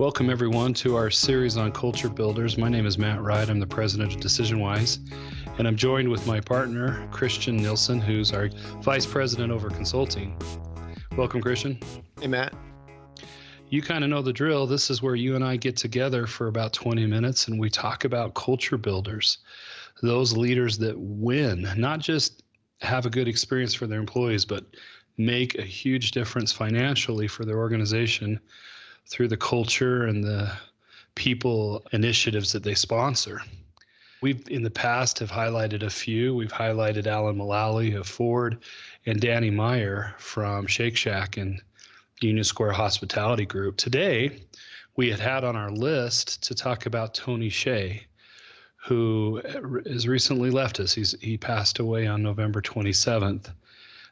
Welcome, everyone, to our series on culture builders. My name is Matt Wride. I'm the president of DecisionWise, and I'm joined with my partner, Christian Nielson, who's our vice president over consulting. Welcome, Christian. Hey, Matt. You kind of know the drill. This is where you and I get together for about 20 minutes, and we talk about culture builders, those leaders that win, not just have a good experience for their employees, but make a huge difference financially for their organization through the culture and the people initiatives that they sponsor. We've in the past have highlighted a few. We've highlighted Alan Mullally of Ford and Danny Meyer from Shake Shack and Union Square Hospitality Group. Today, we had on our list to talk about Tony Hsieh, who has recently left us. He passed away on November 27th.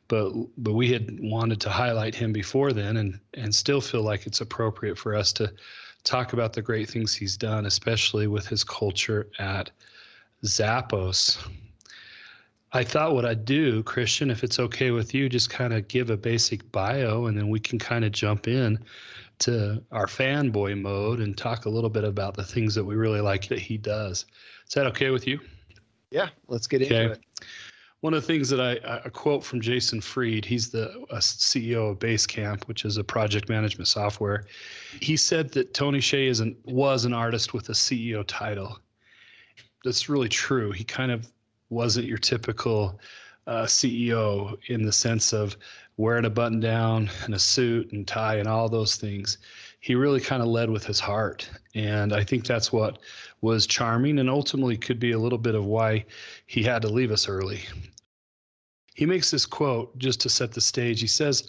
But we had wanted to highlight him before then and still feel like it's appropriate for us to talk about the great things he's done, especially with his culture at Zappos. I thought what I'd do, Christian, if it's okay with you, just kind of give a basic bio, and then we can kind of jump in to our fanboy mode and talk a little bit about the things that we really like that he does. Is that okay with you? Yeah, let's get into it. One of the things that I quote from Jason Fried, he's the CEO of Basecamp, which is a project management software. He said that Tony Hsieh was an artist with a CEO title. That's really true. He kind of wasn't your typical CEO in the sense of wearing a button down and a suit and tie and all those things. He really kind of led with his heart. And I think that's what was charming and ultimately could be a little bit of why he had to leave us early. He makes this quote just to set the stage. He says,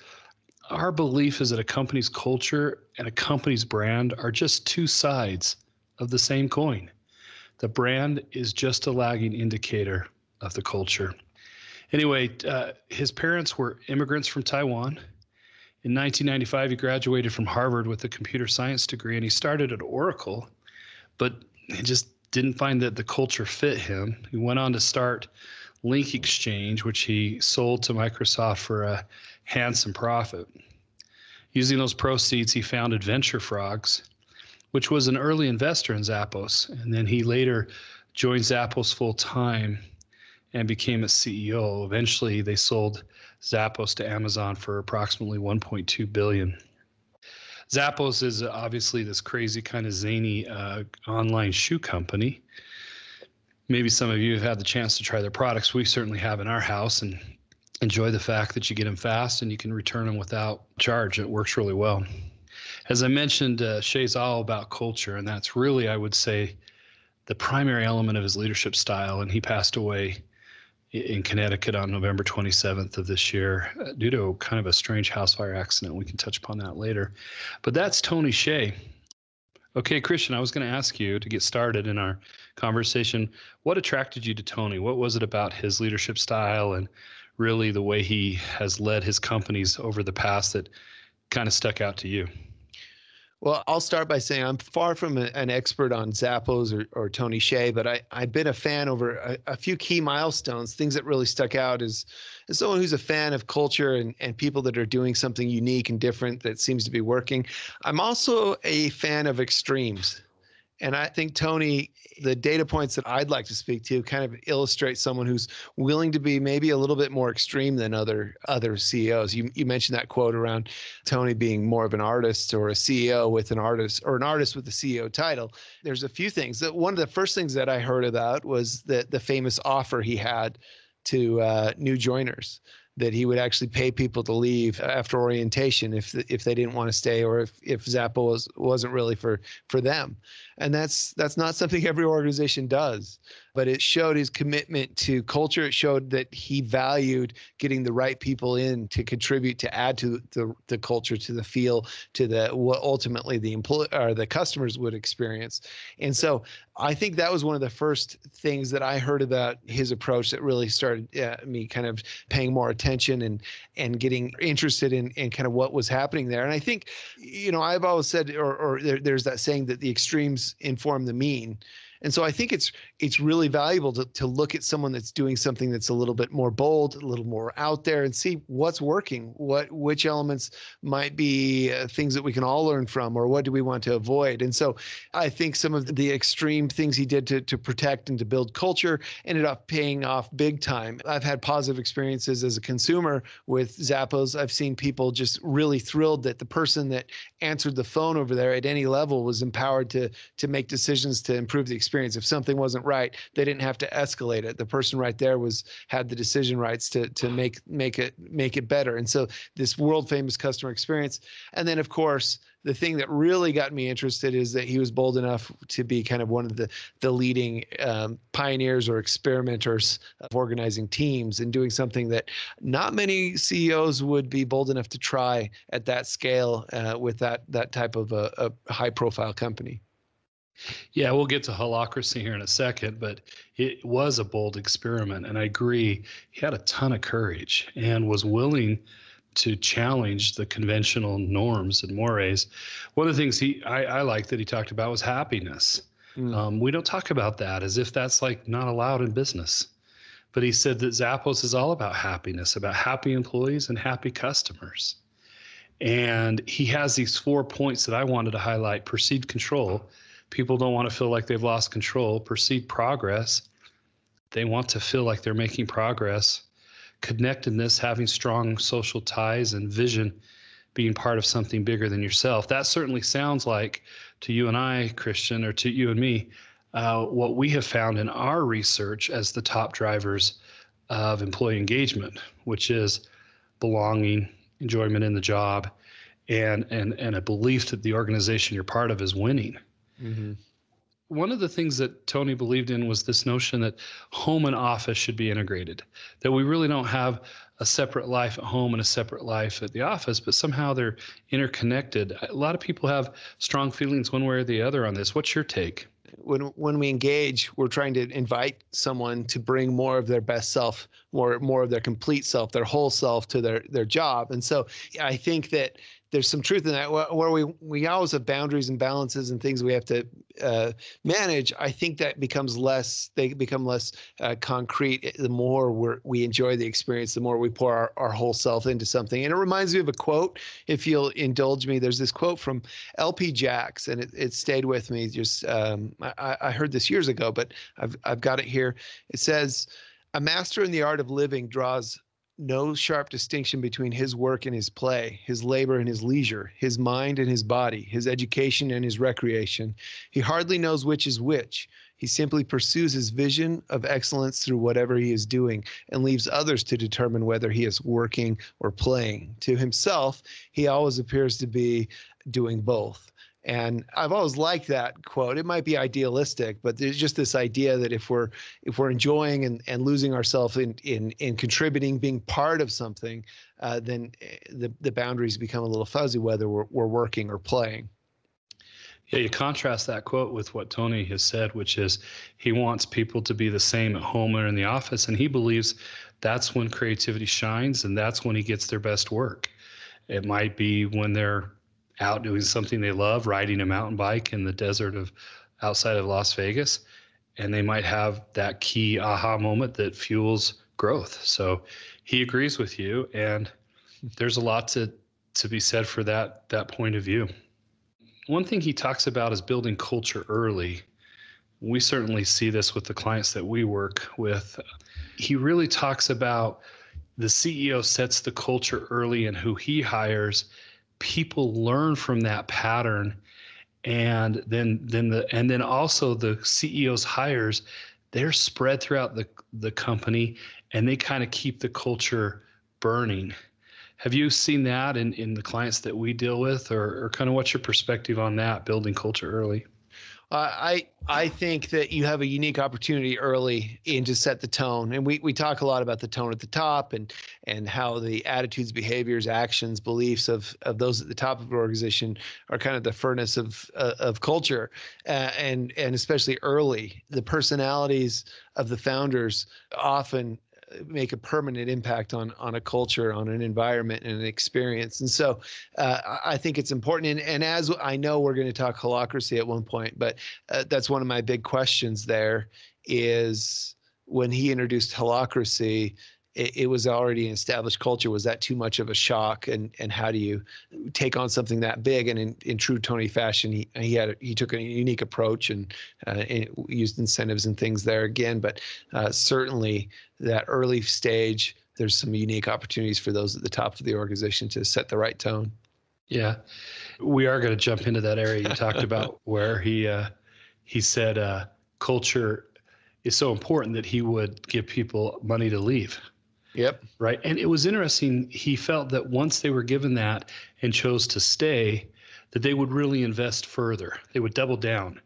"Our belief is that a company's culture and a company's brand are just two sides of the same coin. The brand is just a lagging indicator of the culture." Anyway, his parents were immigrants from Taiwan. In 1995, he graduated from Harvard with a computer science degree, and he started at Oracle, but he just didn't find that the culture fit him. He went on to start Link Exchange, which he sold to Microsoft for a handsome profit. Using those proceeds, he founded Venture Frogs, which was an early investor in Zappos. And then he later joined Zappos full time and became a CEO. Eventually, they sold Zappos to Amazon for approximately $1.2 billion. Zappos is obviously this crazy kind of zany online shoe company. Maybe some of you have had the chance to try their products. We certainly have in our house and enjoy the fact that you get them fast and you can return them without charge. It works really well. As I mentioned, Hsieh's all about culture, and that's really, I would say, the primary element of his leadership style. And he passed away in Connecticut on November 27th of this year due to kind of a strange house fire accident. We can touch upon that later. But that's Tony Hsieh. Okay, Christian, I was going to ask you to get started in our conversation. What attracted you to Tony? What was it about his leadership style and really the way he has led his companies over the past that kind of stuck out to you? Well, I'll start by saying I'm far from an expert on Zappos or Tony Hsieh, but I've been a fan over a few key milestones. Things that really stuck out as someone who's a fan of culture and people that are doing something unique and different that seems to be working. I'm also a fan of extremes. And I think, Tony, the data points that I'd like to speak to kind of illustrate someone who's willing to be maybe a little bit more extreme than other CEOs. You mentioned that quote around Tony being more of an artist or a CEO with an artist or an artist with a CEO title. There's a few things. One of the first things that I heard about was the famous offer he had to new joiners, that he would actually pay people to leave after orientation if they didn't want to stay, or if Zappos wasn't really for them. And that's not something every organization does, but it showed his commitment to culture. It showed that he valued getting the right people in to contribute, to add to the culture, to the feel, to what ultimately the customers would experience. And so I think that was one of the first things that I heard about his approach that really started me kind of paying more attention and getting interested in kind of what was happening there. And I think, I've always said, or there's that saying that the extremes inform the mean. And so I think it's really valuable to look at someone that's doing something that's a little bit more bold, a little more out there, and see what's working, which elements might be things that we can all learn from, or what do we want to avoid. And so I think some of the extreme things he did to protect and to build culture ended up paying off big time. I've had positive experiences as a consumer with Zappos. I've seen people just really thrilled that the person that answered the phone over there at any level was empowered to make decisions to improve the experience. If something wasn't right, they didn't have to escalate it. The person right there had the decision rights to make it better. And so this world famous customer experience. And then of course, the thing that really got me interested is that he was bold enough to be kind of one of the leading pioneers or experimenters of organizing teams and doing something that not many CEOs would be bold enough to try at that scale with that type of a high profile company. Yeah, we'll get to holacracy here in a second, but it was a bold experiment. And I agree, he had a ton of courage and was willing to challenge the conventional norms and mores. One of the things I like that he talked about was happiness. We don't talk about that as if that's like not allowed in business. But he said that Zappos is all about happiness, about happy employees and happy customers. And he has these 4 points that I wanted to highlight: perceived control. People don't want to feel like they've lost control. Perceived progress. They want to feel like they're making progress. Connectedness, having strong social ties, and vision, being part of something bigger than yourself. That certainly sounds like, to you and I, Christian, or to you and me, what we have found in our research as the top drivers of employee engagement, which is belonging, enjoyment in the job, and a belief that the organization you're part of is winning. Mm-hmm. One of the things that Tony believed in was this notion that home and office should be integrated, that we really don't have a separate life at home and a separate life at the office, but somehow they're interconnected. A lot of people have strong feelings one way or the other on this. What's your take? When we engage, we're trying to invite someone to bring more of their best self, more of their complete self, their whole self to their job. And so I think that there's some truth in that, where we always have boundaries and balances and things we have to manage. I think that they become less concrete the more we enjoy the experience, the more we pour our whole self into something. And it reminds me of a quote, if you'll indulge me. There's this quote from LP Jacks, and it stayed with me. Just I heard this years ago, but I've got it here. It says, "A master in the art of living draws no sharp distinction between his work and his play, his labor and his leisure, his mind and his body, his education and his recreation. He hardly knows which is which. He simply pursues his vision of excellence through whatever he is doing and leaves others to determine whether he is working or playing. To himself, he always appears to be doing both." And I've always liked that quote. It might be idealistic, but there's just this idea that if we're enjoying and losing ourselves in contributing, being part of something, then the boundaries become a little fuzzy, whether we're working or playing. Yeah, you contrast that quote with what Tony has said, which is he wants people to be the same at home or in the office, and he believes that's when creativity shines and that's when he gets their best work. It might be when they're out doing something they love, riding a mountain bike in the desert of outside of Las Vegas, and they might have that key aha moment that fuels growth. So he agrees with you, and there's a lot to be said for that point of view. One thing he talks about is building culture early. We certainly see this with the clients that we work with. He really talks about the CEO sets the culture early in who he hires. People learn from that pattern, and then also the CEO's hires, they're spread throughout the company, and they kind of keep the culture burning. Have you seen that in the clients that we deal with, or kind of what's your perspective on that, building culture early? I think that you have a unique opportunity early in to set the tone. And we talk a lot about the tone at the top and how the attitudes, behaviors, actions, beliefs of those at the top of an organization are kind of the furnace of culture. And especially early, the personalities of the founders often make a permanent impact on a culture, on an environment, and an experience. And so I think it's important. And as I know, we're going to talk holacracy at one point, but that's one of my big questions there is when he introduced holacracy, it was already an established culture. Was that too much of a shock? And how do you take on something that big? And in true Tony fashion, he took a unique approach and used incentives and things there again. But certainly that early stage, there's some unique opportunities for those at the top of the organization to set the right tone. Yeah, we are going to jump into that area you talked about where he said culture is so important that he would give people money to leave. Yep. Right. And it was interesting. He felt that once they were given that and chose to stay, that they would really invest further. They would double down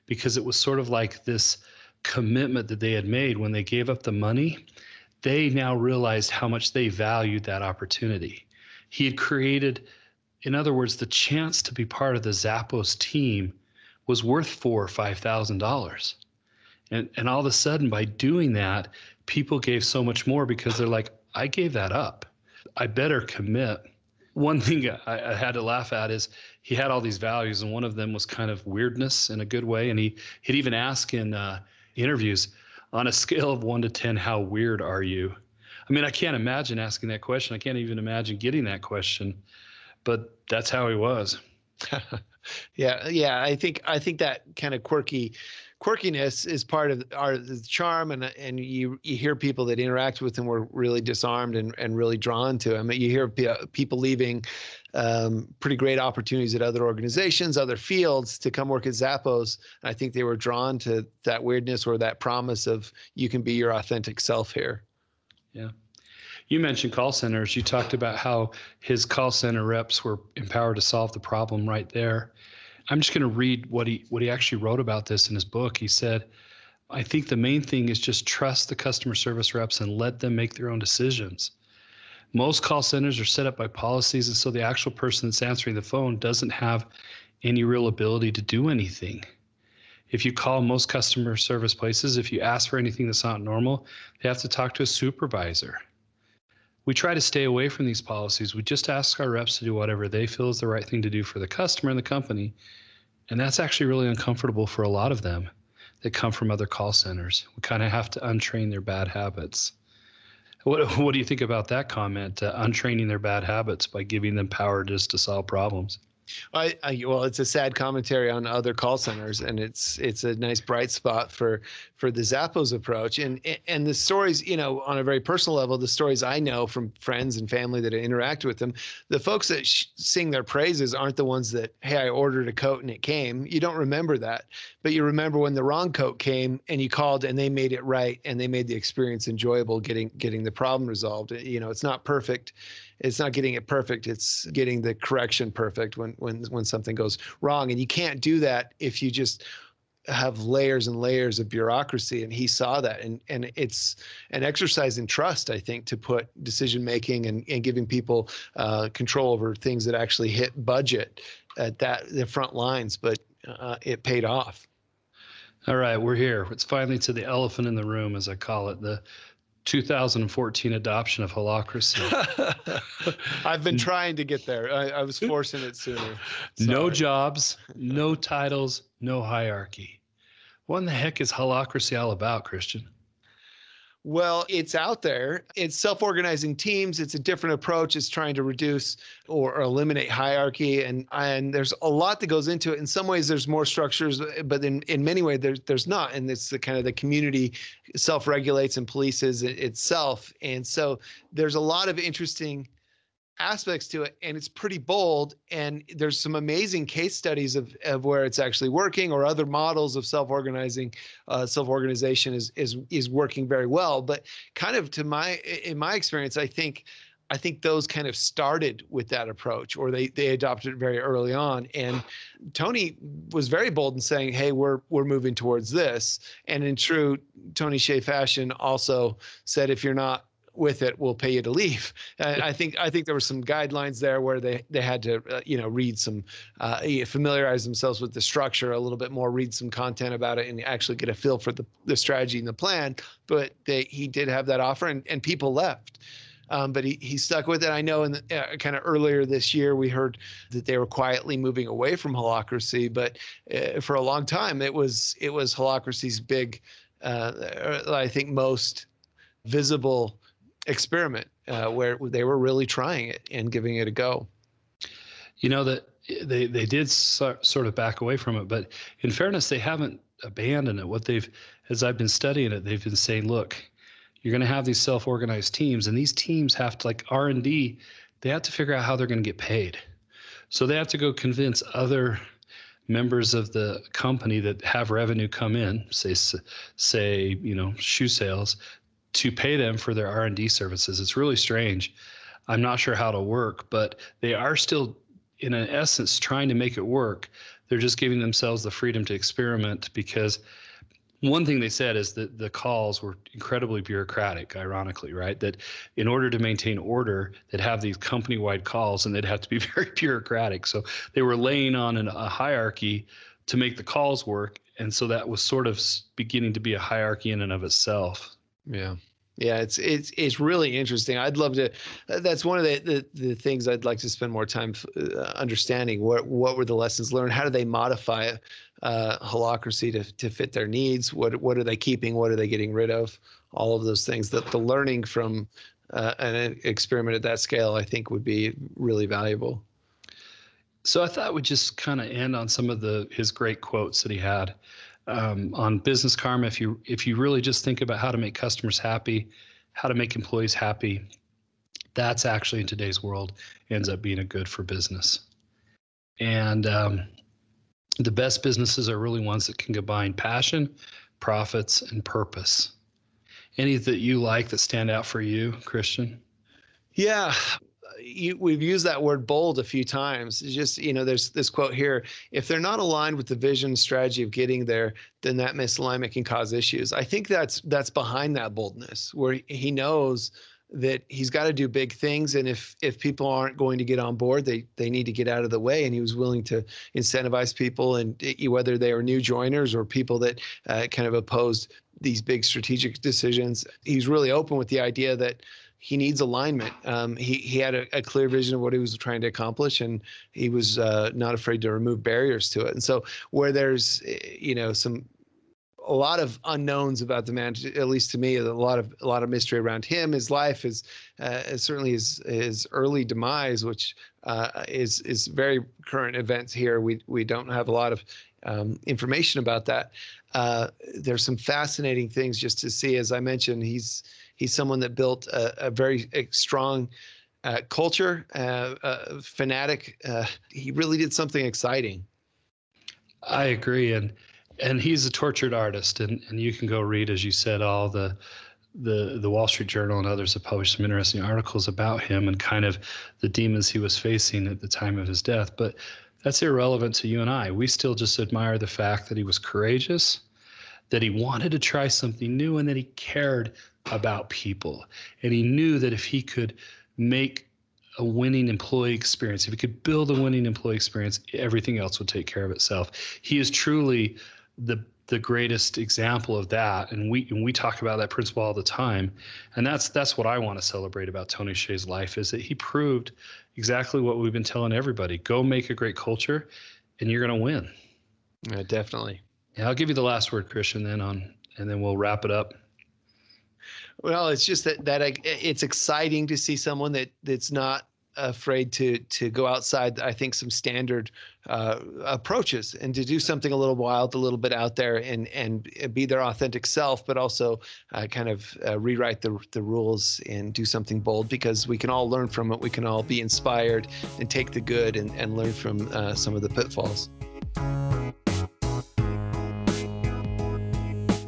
because it was sort of like this commitment that they had made when they gave up the money. They now realized how much they valued that opportunity. He had created, in other words, the chance to be part of the Zappos team was worth $4,000 or $5,000. And all of a sudden, by doing that, people gave so much more because they're like, I gave that up. I better commit. One thing I had to laugh at is he had all these values, and one of them was kind of weirdness in a good way. And he'd even ask in interviews, on a scale of 1 to 10, how weird are you? I mean, I can't imagine asking that question. I can't even imagine getting that question, but that's how he was. Yeah. I think that kind of quirkiness is part of the charm, and you hear people that interact with him were really disarmed and really drawn to him. You hear people leaving pretty great opportunities at other organizations, other fields to come work at Zappos. And I think they were drawn to that weirdness or that promise of you can be your authentic self here. Yeah. You mentioned call centers. You talked about how his call center reps were empowered to solve the problem right there. I'm just going to read what he actually wrote about this in his book. He said, I think the main thing is just trust the customer service reps and let them make their own decisions. Most call centers are set up by policies, and so the actual person that's answering the phone doesn't have any real ability to do anything. If you call most customer service places, if you ask for anything that's not normal, they have to talk to a supervisor. We try to stay away from these policies. We just ask our reps to do whatever they feel is the right thing to do for the customer and the company. And that's actually really uncomfortable for a lot of them that come from other call centers. We kind of have to untrain their bad habits. What do you think about that comment, untraining their bad habits by giving them power just to solve problems? Well, it's a sad commentary on other call centers, and it's a nice bright spot for the Zappos approach. And the stories, on a very personal level, the stories I know from friends and family that interact with them, the folks that sing their praises aren't the ones that, hey, I ordered a coat and it came. You don't remember that, but you remember when the wrong coat came and you called and they made it right and they made the experience enjoyable, getting the problem resolved. It's not perfect. It's not getting it perfect. It's getting the correction perfect when something goes wrong. And you can't do that if you just have layers and layers of bureaucracy. And he saw that. And it's an exercise in trust, I think, to put decision making and giving people control over things that actually hit budget at the front lines. But it paid off. All right, we're here. It's finally to the elephant in the room, as I call it, the 2014 adoption of holacracy. I've been trying to get there. I was forcing it sooner. Sorry. No jobs, no titles, no hierarchy. What in the heck is holacracy all about, Christian? Well, it's out there. It's self-organizing teams. It's a different approach. It's trying to reduce or eliminate hierarchy. And there's a lot that goes into it. In some ways, there's more structures, but in many ways, there's not. And it's the community self-regulates and polices itself. And so there's a lot of interesting aspects to it, and it's pretty bold, and there's some amazing case studies of where it's actually working, or other models of self-organization is working very well. But kind of in my experience, I think those kind of started with that approach, or they adopted it very early on. And Tony was very bold in saying, hey, we're moving towards this. And in true Tony Hsieh fashion, also said, if you're not with it, we'll pay you to leave. I think there were some guidelines there where they had to read some, familiarize themselves with the structure a little bit more, read some content about it, and actually get a feel for the strategy and the plan. But he did have that offer, and people left. But he stuck with it. I know in kind of earlier this year, we heard that they were quietly moving away from Holacracy, but for a long time, it was Holacracy's big, I think most visible experiment where they were really trying it and giving it a go. That they did sort of back away from it, but in fairness, they haven't abandoned it. As I've been studying it, they've been saying, look, you're going to have these self-organized teams, and these teams have to, like R&D, they have to figure out how they're going to get paid. So they have to go convince other members of the company that have revenue come in, say, shoe sales, to pay them for their R&D services. It's really strange. I'm not sure how to work, but they are still, in an essence, trying to make it work. They're just giving themselves the freedom to experiment, because one thing they said is that the calls were incredibly bureaucratic, ironically, right? That in order to maintain order, they'd have these company-wide calls, and they'd have to be very bureaucratic. So they were laying on a hierarchy to make the calls work. And so that was sort of beginning to be a hierarchy in and of itself. Yeah. Yeah, it's really interesting. I'd love to. That's one of the things I'd like to spend more time understanding. What were the lessons learned? How do they modify Holacracy to fit their needs? What are they keeping? What are they getting rid of? All of those things. That the learning from an experiment at that scale, I think, would be really valuable. So I thought we'd just kind of end on some of his great quotes that he had. On business karma, if you really just think about how to make customers happy, how to make employees happy, that's actually, in today's world, ends up being a good for business. And the best businesses are really ones that can combine passion, profits, and purpose. Any that you like that stand out for you, Christian? Yeah. We've used that word bold a few times. It's just, there's this quote here: if they're not aligned with the vision strategy of getting there, then that misalignment can cause issues. I think that's behind that boldness, where he knows that he's got to do big things. And if people aren't going to get on board, they need to get out of the way. And he was willing to incentivize people, and whether they were new joiners or people that kind of opposed these big strategic decisions. He's really open with the idea that he needs alignment. He had a clear vision of what he was trying to accomplish, and he was not afraid to remove barriers to it. And so where there's, a lot of unknowns about the man, at least to me, a lot of mystery around him, his life, certainly his early demise, which is very current events here. We don't have a lot of information about that. There's some fascinating things just to see. As I mentioned, he's someone that built a very strong culture, fanatic. He really did something exciting. I agree. And he's a tortured artist, and you can go read, as you said, all the Wall Street Journal and others have published some interesting articles about him and kind of the demons he was facing at the time of his death. But that's irrelevant to you and I. We still just admire the fact that he was courageous, that he wanted to try something new, and that he cared about people. And he knew that if he could make a winning employee experience, if he could build a winning employee experience, everything else would take care of itself. He is truly the greatest example of that. And we talk about that principle all the time. And that's what I want to celebrate about Tony Hsieh's life, is that he proved exactly what we've been telling everybody. Go make a great culture, and you're going to win. Yeah, definitely. Yeah, I'll give you the last word, Christian, and then we'll wrap it up. Well, it's just that it's exciting to see someone that's not afraid to go outside, I think, some standard approaches, and to do something a little wild, a little bit out there, and be their authentic self, but also kind of rewrite the rules and do something bold, because we can all learn from it. We can all be inspired and take the good and learn from some of the pitfalls.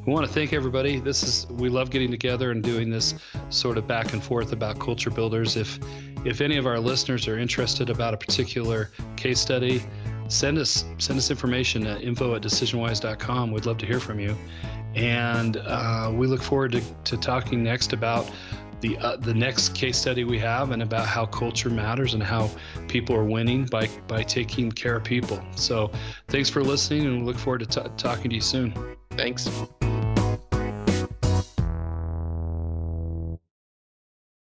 We want to thank everybody. We love getting together and doing this sort of back and forth about culture builders. If any of our listeners are interested about a particular case study, send us information at info@decisionwise.com. We'd love to hear from you. And we look forward to talking next about the next case study we have, and about how culture matters and how people are winning by taking care of people. So thanks for listening, and we look forward to talking to you soon. Thanks.